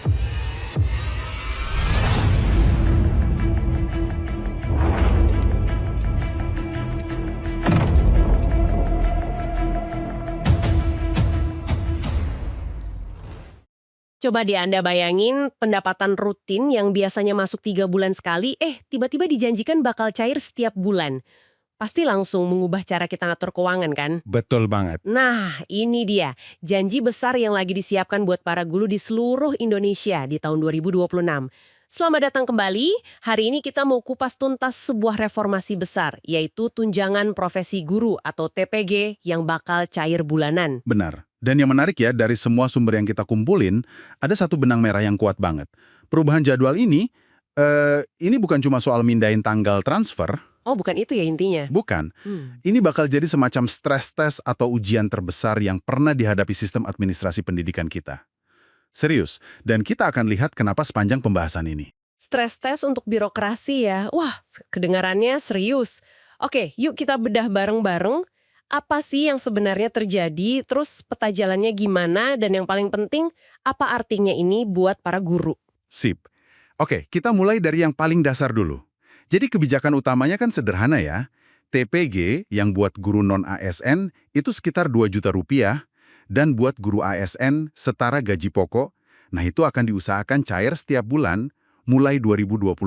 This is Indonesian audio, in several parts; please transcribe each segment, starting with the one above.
Coba deh Anda bayangin pendapatan rutin yang biasanya masuk 3 bulan sekali, tiba-tiba dijanjikan bakal cair setiap bulan. Pasti langsung mengubah cara kita ngatur keuangan kan? Betul banget. Nah, ini dia. Janji besar yang lagi disiapkan buat para guru di seluruh Indonesia di tahun 2026. Selamat datang kembali. Hari ini kita mau kupas tuntas sebuah reformasi besar, yaitu tunjangan profesi guru atau TPG yang bakal cair bulanan. Benar. Dan yang menarik ya, dari semua sumber yang kita kumpulin, ada satu benang merah yang kuat banget. Perubahan jadwal ini bukan cuma soal mindahin tanggal transfer, Oh, bukan itu ya intinya? bukan. Ini bakal jadi semacam stress test atau ujian terbesar yang pernah dihadapi sistem administrasi pendidikan kita. Serius, dan kita akan lihat kenapa sepanjang pembahasan ini. Stress test untuk birokrasi ya. Wah, kedengarannya serius. Oke, yuk kita bedah bareng-bareng. Apa sih yang sebenarnya terjadi, terus peta jalannya gimana, dan yang paling penting, apa artinya ini buat para guru? Sip. Oke, kita mulai dari yang paling dasar dulu. Jadi kebijakan utamanya kan sederhana ya. TPG yang buat guru non-ASN itu sekitar 2 juta rupiah, dan buat guru ASN setara gaji pokok, nah itu akan diusahakan cair setiap bulan mulai 2026.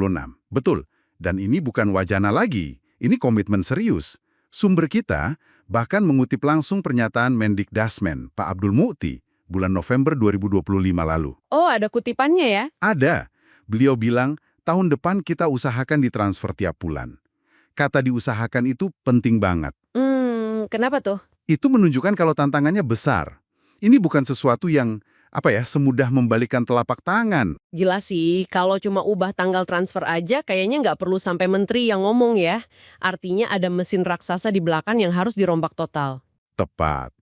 Betul, dan ini bukan wacana lagi, ini komitmen serius. Sumber kita bahkan mengutip langsung pernyataan Mendikdasmen, Pak Abdul Mu'ti, bulan November 2025 lalu. Oh, ada kutipannya ya? Ada. Beliau bilang, tahun depan kita usahakan ditransfer tiap bulan. Kata diusahakan itu penting banget. Kenapa tuh? Itu menunjukkan kalau tantangannya besar. Ini bukan sesuatu yang, semudah membalikkan telapak tangan. Gila sih, kalau cuma ubah tanggal transfer aja kayaknya nggak perlu sampai menteri yang ngomong ya. Artinya ada mesin raksasa di belakang yang harus dirombak total. Tepat.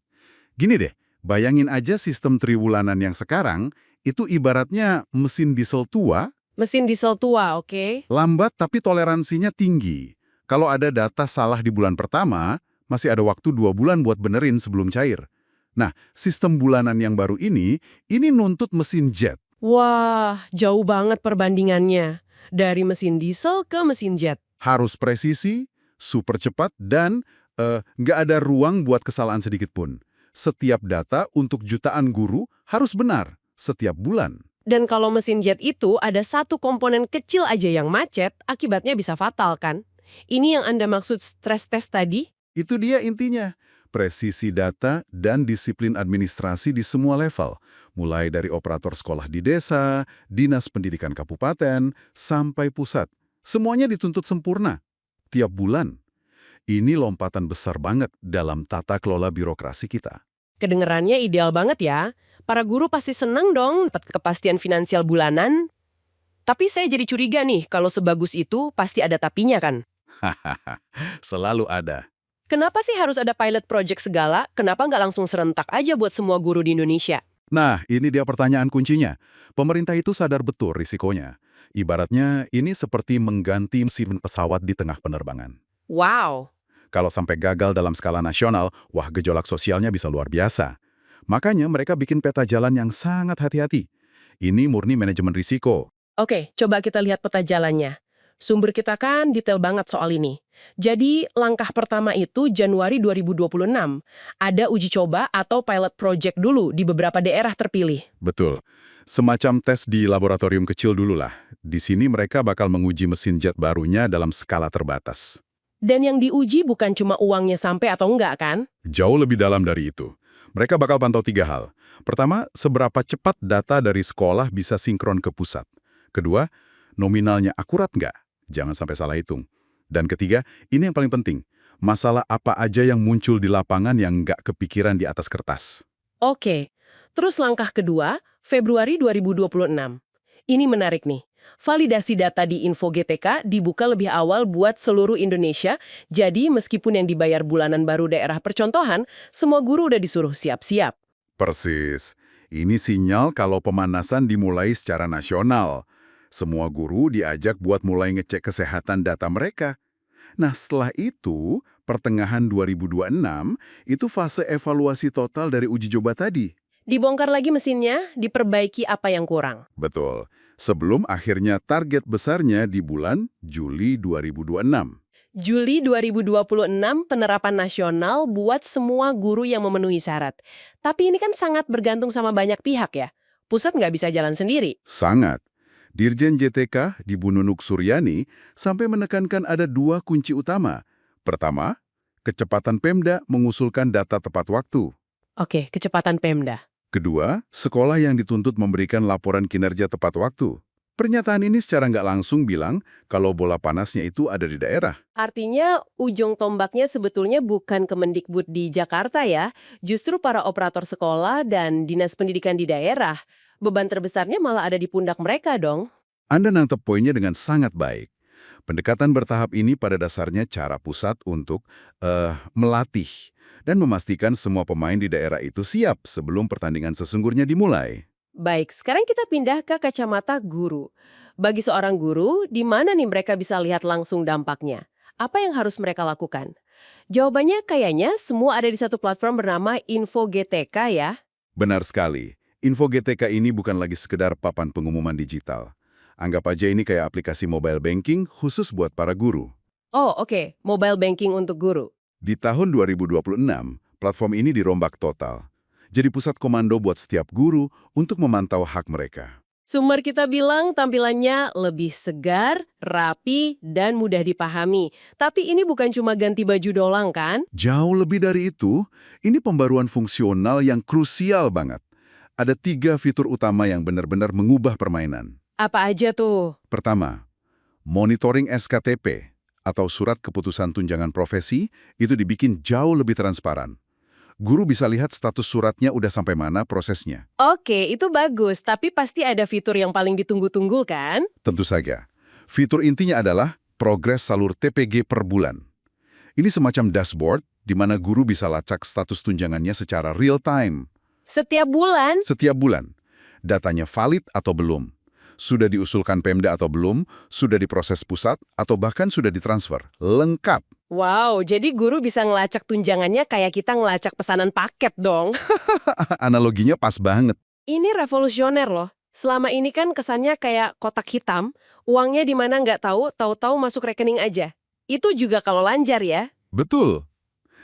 Gini deh, bayangin aja sistem triwulanan yang sekarang, itu ibaratnya mesin diesel tua, Mesin diesel tua, oke? lambat tapi toleransinya tinggi. Kalau ada data salah di bulan pertama, masih ada waktu 2 bulan buat benerin sebelum cair. Nah, sistem bulanan yang baru ini nuntut mesin jet. Wah, jauh banget perbandingannya. Dari mesin diesel ke mesin jet. Harus presisi, super cepat, dan nggak ada ruang buat kesalahan sedikit pun. Setiap data untuk jutaan guru harus benar, setiap bulan. Dan kalau mesin jet itu ada satu komponen kecil aja yang macet, akibatnya bisa fatal kan? Ini yang Anda maksud stress test tadi? Itu dia intinya. Presisi data dan disiplin administrasi di semua level. Mulai dari operator sekolah di desa, dinas pendidikan kabupaten, sampai pusat. Semuanya dituntut sempurna. Tiap bulan. Ini lompatan besar banget dalam tata kelola birokrasi kita. Kedengerannya ideal banget ya. Para guru pasti senang dong dapat kepastian finansial bulanan. Tapi saya jadi curiga nih, kalau sebagus itu pasti ada tapinya kan? Hahaha, selalu ada. Kenapa sih harus ada pilot project segala? Kenapa nggak langsung serentak aja buat semua guru di Indonesia? Nah, ini dia pertanyaan kuncinya. Pemerintah itu sadar betul risikonya. Ibaratnya, ini seperti mengganti mesin pesawat di tengah penerbangan. Wow, Kalau sampai gagal dalam skala nasional, wah gejolak sosialnya bisa luar biasa. Makanya mereka bikin peta jalan yang sangat hati-hati. Ini murni manajemen risiko. oke, coba kita lihat peta jalannya. Sumber kita kan detail banget soal ini. Jadi, langkah pertama itu Januari 2026. Ada uji coba atau pilot project dulu di beberapa daerah terpilih. Betul. Semacam tes di laboratorium kecil dulu lah. Di sini mereka bakal menguji mesin jet barunya dalam skala terbatas. Dan yang diuji bukan cuma uangnya sampai atau enggak kan? Jauh lebih dalam dari itu. Mereka bakal pantau 3 hal. Pertama, seberapa cepat data dari sekolah bisa sinkron ke pusat. Kedua, nominalnya akurat nggak? Jangan sampai salah hitung. Dan ketiga, ini yang paling penting. Masalah apa aja yang muncul di lapangan yang nggak kepikiran di atas kertas. Oke, terus langkah kedua, Februari 2026. Ini menarik nih. Validasi data di Info GTK dibuka lebih awal buat seluruh Indonesia, jadi meskipun yang dibayar bulanan baru daerah percontohan, semua guru udah disuruh siap-siap. Persis. Ini sinyal kalau pemanasan dimulai secara nasional. Semua guru diajak buat mulai ngecek kesehatan data mereka. Nah, setelah itu, pertengahan 2026, itu fase evaluasi total dari uji coba tadi. Dibongkar lagi mesinnya, diperbaiki apa yang kurang. Betul. Sebelum akhirnya target besarnya di bulan Juli 2026. Juli 2026 penerapan nasional buat semua guru yang memenuhi syarat. Tapi ini kan sangat bergantung sama banyak pihak ya. Pusat nggak bisa jalan sendiri. Sangat. Dirjen JTK di Bu Nunuk Suryani sampai menekankan ada dua kunci utama. Pertama, kecepatan Pemda mengusulkan data tepat waktu. Oke, kecepatan Pemda. Kedua, sekolah yang dituntut memberikan laporan kinerja tepat waktu. Pernyataan ini secara nggak langsung bilang kalau bola panasnya itu ada di daerah. Artinya ujung tombaknya sebetulnya bukan Kemendikbud di Jakarta ya, justru para operator sekolah dan dinas pendidikan di daerah. Beban terbesarnya malah ada di pundak mereka dong. Anda nangkep poinnya dengan sangat baik. Pendekatan bertahap ini pada dasarnya cara pusat untuk melatih dan memastikan semua pemain di daerah itu siap sebelum pertandingan sesungguhnya dimulai. Baik, sekarang kita pindah ke kacamata guru. Bagi seorang guru, di mana nih mereka bisa lihat langsung dampaknya? Apa yang harus mereka lakukan? Jawabannya kayaknya semua ada di satu platform bernama Info GTK ya. Benar sekali. Info GTK ini bukan lagi sekedar papan pengumuman digital. Anggap aja ini kayak aplikasi mobile banking khusus buat para guru. Oh, oke. Mobile banking untuk guru. Di tahun 2026, platform ini dirombak total. Jadi pusat komando buat setiap guru untuk memantau hak mereka. Sumber kita bilang tampilannya lebih segar, rapi, dan mudah dipahami. Tapi ini bukan cuma ganti baju doang kan? Jauh lebih dari itu, ini pembaruan fungsional yang krusial banget. Ada 3 fitur utama yang benar-benar mengubah permainan. Apa aja tuh? Pertama, monitoring SKTP atau surat keputusan tunjangan profesi itu dibikin jauh lebih transparan. Guru bisa lihat status suratnya udah sampai mana prosesnya. Oke, itu bagus. Tapi pasti ada fitur yang paling ditunggu-tunggu kan? Tentu saja. Fitur intinya adalah progres salur TPG per bulan. Ini semacam dashboard di mana guru bisa lacak status tunjangannya secara real time. Setiap bulan? Setiap bulan. Datanya valid atau belum. Sudah diusulkan Pemda atau belum, sudah diproses pusat, atau bahkan sudah ditransfer. Lengkap. Wow, jadi guru bisa ngelacak tunjangannya kayak kita ngelacak pesanan paket dong. Analoginya pas banget. Ini revolusioner loh. Selama ini kan kesannya kayak kotak hitam, uangnya di mana nggak tahu, tahu-tahu masuk rekening aja. Itu juga kalau lancar ya. Betul.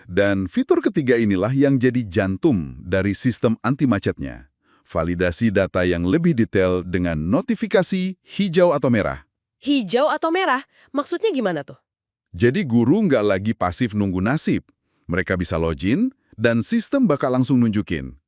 Dan fitur ketiga inilah yang jadi jantung dari sistem anti macetnya. Validasi data yang lebih detail dengan notifikasi hijau atau merah. Hijau atau merah? Maksudnya gimana tuh? Jadi guru nggak lagi pasif nunggu nasib. Mereka bisa login, dan sistem bakal langsung nunjukin.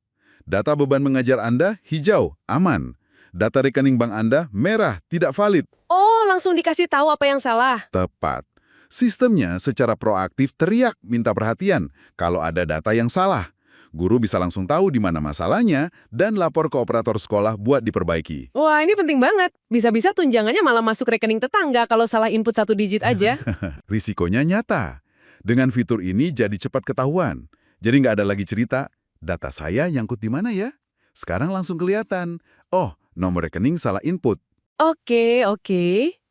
Data beban mengajar Anda hijau, aman. Data rekening bank Anda merah, tidak valid. Oh, langsung dikasih tahu apa yang salah. Tepat. Sistemnya secara proaktif teriak minta perhatian kalau ada data yang salah. Guru bisa langsung tahu di mana masalahnya dan lapor ke operator sekolah buat diperbaiki. Wah, ini penting banget. Bisa-bisa tunjangannya malah masuk rekening tetangga kalau salah input 1 digit aja. Risikonya nyata. Dengan fitur ini jadi cepat ketahuan. Jadi nggak ada lagi cerita, data saya nyangkut di mana ya? Sekarang langsung kelihatan. Oh, nomor rekening salah input. Oke.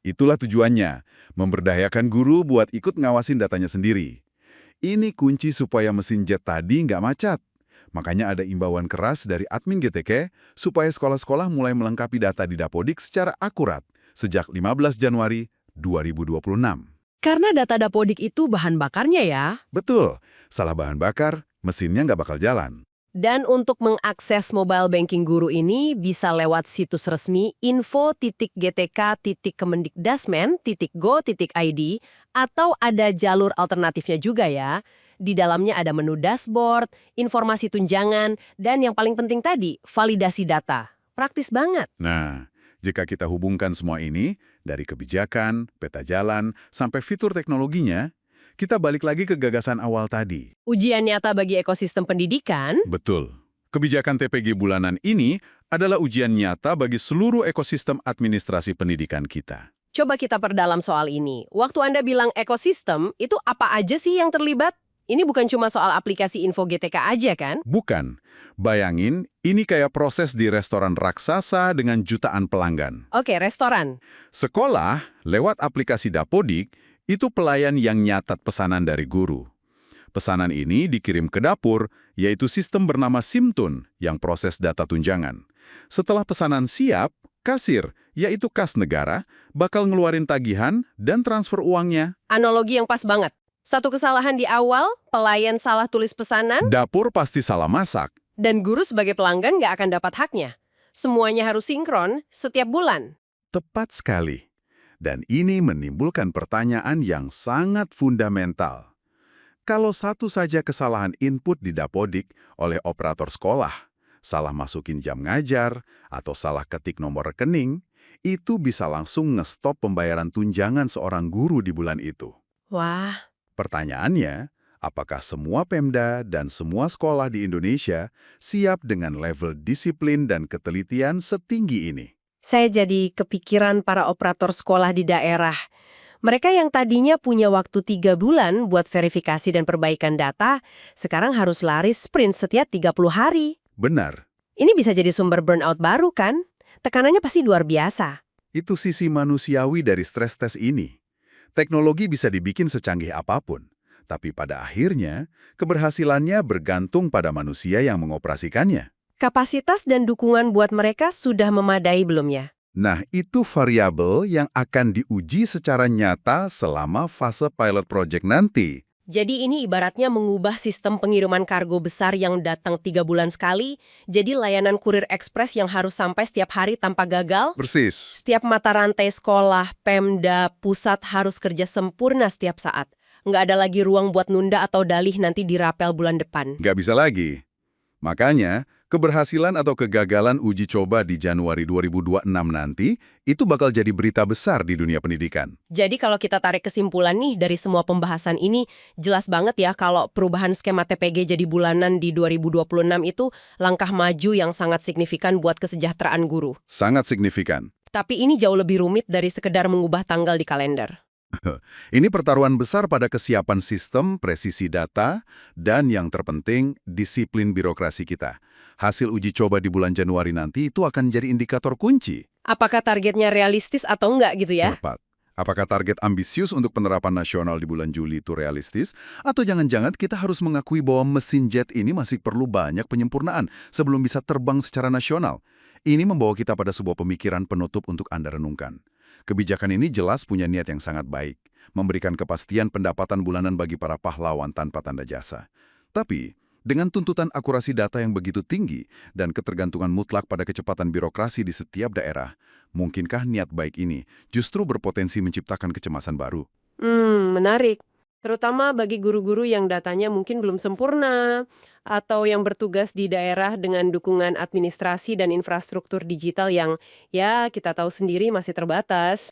Itulah tujuannya, memberdayakan guru buat ikut ngawasin datanya sendiri. Ini kunci supaya mesin jet tadi nggak macet. Makanya ada imbauan keras dari admin GTK supaya sekolah-sekolah mulai melengkapi data di Dapodik secara akurat sejak 15 Januari 2026. Karena data Dapodik itu bahan bakarnya ya. Betul, salah bahan bakar, mesinnya nggak bakal jalan. Dan untuk mengakses mobile banking guru ini bisa lewat situs resmi info.gtk.kemendikdasmen.go.id atau ada jalur alternatifnya juga ya. Di dalamnya ada menu dashboard, informasi tunjangan, dan yang paling penting tadi, validasi data. Praktis banget. Nah, jika kita hubungkan semua ini, dari kebijakan, peta jalan, sampai fitur teknologinya, kita balik lagi ke gagasan awal tadi. Ujian nyata bagi ekosistem pendidikan. Betul. Kebijakan TPG bulanan ini adalah ujian nyata bagi seluruh ekosistem administrasi pendidikan kita. Coba kita perdalam soal ini. Waktu Anda bilang ekosistem, itu apa aja sih yang terlibat? Ini bukan cuma soal aplikasi Info GTK aja kan? Bukan. Bayangin, ini kayak proses di restoran raksasa dengan jutaan pelanggan. Oke, restoran. Sekolah, lewat aplikasi Dapodik, itu pelayan yang nyatat pesanan dari guru. Pesanan ini dikirim ke dapur, yaitu sistem bernama Simtun yang proses data tunjangan. Setelah pesanan siap, kasir, yaitu kas negara, bakal ngeluarin tagihan dan transfer uangnya. Analogi yang pas banget. Satu kesalahan di awal, pelayan salah tulis pesanan, Dapur pasti salah masak. dan guru sebagai pelanggan nggak akan dapat haknya. Semuanya harus sinkron setiap bulan. Tepat sekali. Dan ini menimbulkan pertanyaan yang sangat fundamental. Kalau satu saja kesalahan input di Dapodik oleh operator sekolah, salah masukin jam ngajar, atau salah ketik nomor rekening, itu bisa langsung ngestop pembayaran tunjangan seorang guru di bulan itu. Wah, Pertanyaannya, apakah semua Pemda dan semua sekolah di Indonesia siap dengan level disiplin dan ketelitian setinggi ini? saya jadi kepikiran para operator sekolah di daerah. Mereka yang tadinya punya waktu 3 bulan buat verifikasi dan perbaikan data, sekarang harus lari sprint setiap 30 hari. Benar, Ini bisa jadi sumber burnout baru kan? Tekanannya pasti luar biasa. itu sisi manusiawi dari stres tes ini. Teknologi bisa dibikin secanggih apapun, tapi pada akhirnya keberhasilannya bergantung pada manusia yang mengoperasikannya. Kapasitas dan dukungan buat mereka sudah memadai belum ya? Nah, itu variabel yang akan diuji secara nyata selama fase pilot project nanti. Jadi ini ibaratnya mengubah sistem pengiriman kargo besar yang datang 3 bulan sekali, jadi layanan kurir ekspres yang harus sampai setiap hari tanpa gagal. Persis. Setiap mata rantai sekolah, Pemda, pusat harus kerja sempurna setiap saat. Nggak ada lagi ruang buat nunda atau dalih nanti dirapel bulan depan. Nggak bisa lagi. Makanya, keberhasilan atau kegagalan uji coba di Januari 2026 nanti, itu bakal jadi berita besar di dunia pendidikan. Jadi kalau kita tarik kesimpulan nih dari semua pembahasan ini, jelas banget ya kalau perubahan skema TPG jadi bulanan di 2026 itu langkah maju yang sangat signifikan buat kesejahteraan guru. Sangat signifikan. Tapi ini jauh lebih rumit dari sekedar mengubah tanggal di kalender. Ini pertaruhan besar pada kesiapan sistem, presisi data, dan yang terpenting, disiplin birokrasi kita. Hasil uji coba di bulan Januari nanti itu akan jadi indikator kunci. Apakah targetnya realistis atau enggak gitu ya? Tepat. Apakah target ambisius untuk penerapan nasional di bulan Juli itu realistis? Atau jangan-jangan kita harus mengakui bahwa mesin jet ini masih perlu banyak penyempurnaan sebelum bisa terbang secara nasional? Ini membawa kita pada sebuah pemikiran penutup untuk Anda renungkan. Kebijakan ini jelas punya niat yang sangat baik, memberikan kepastian pendapatan bulanan bagi para pahlawan tanpa tanda jasa. Tapi, dengan tuntutan akurasi data yang begitu tinggi dan ketergantungan mutlak pada kecepatan birokrasi di setiap daerah, mungkinkah niat baik ini justru berpotensi menciptakan kecemasan baru? Menarik. Terutama bagi guru-guru yang datanya mungkin belum sempurna, atau yang bertugas di daerah dengan dukungan administrasi dan infrastruktur digital yang ya kita tahu sendiri masih terbatas.